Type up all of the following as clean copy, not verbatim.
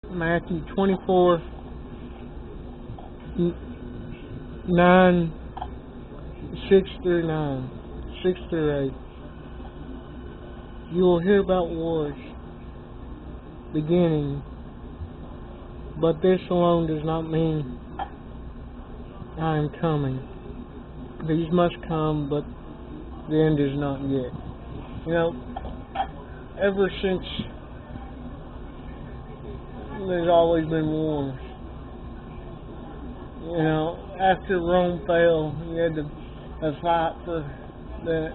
Matthew 24, 9, 6 through 9, 6 through 8. You will hear about wars beginning, but this alone does not mean I am coming. These must come, but the end is not yet. You know, ever since there's always been wars. You know, after Rome fell, you had to fight for the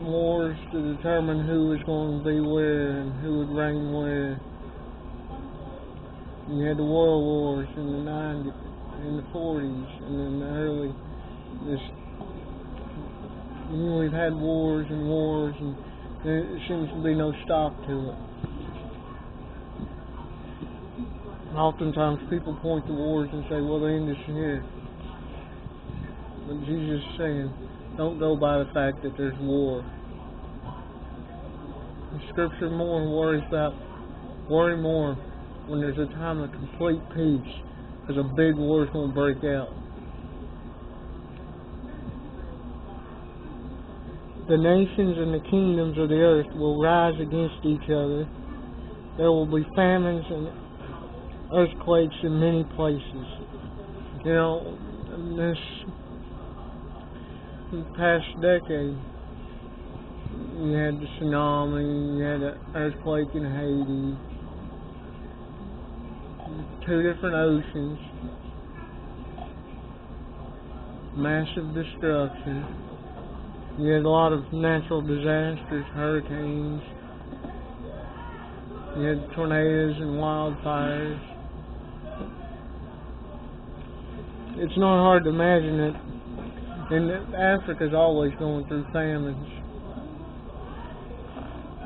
wars to determine who was going to be where and who would reign where. You had the world wars in the 90s, in the 40s, and in the early. We've had wars and wars, and there seems to be no stop to it. Oftentimes people point to wars and say, well, the end is here. But Jesus is saying, don't go by the fact that there's war. The Scripture worry more when there's a time of complete peace, because a big war is going to break out. The nations and the kingdoms of the earth will rise against each other. There will be famines and earthquakes in many places. You know, in this past decade, you had the tsunami, you had an earthquake in Haiti, 2 different oceans, massive destruction. You had a lot of natural disasters, hurricanes. You had tornadoes and wildfires. It's not hard to imagine it. And Africa's always going through famines.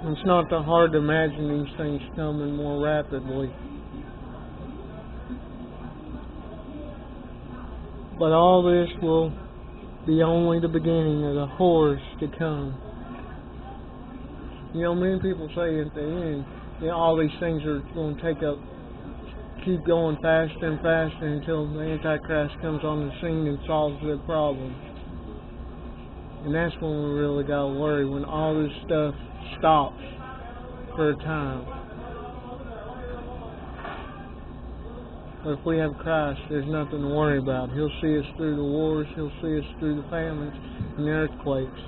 It's not that hard to imagine these things coming more rapidly. But all this will be only the beginning of the horrors to come. You know, many people say at the end, you know, all these things are going to keep going faster and faster until the Antichrist comes on the scene and solves their problems. And that's when we really got to worry, when all this stuff stops for a time. But if we have Christ, there's nothing to worry about. He'll see us through the wars, He'll see us through the famines and the earthquakes.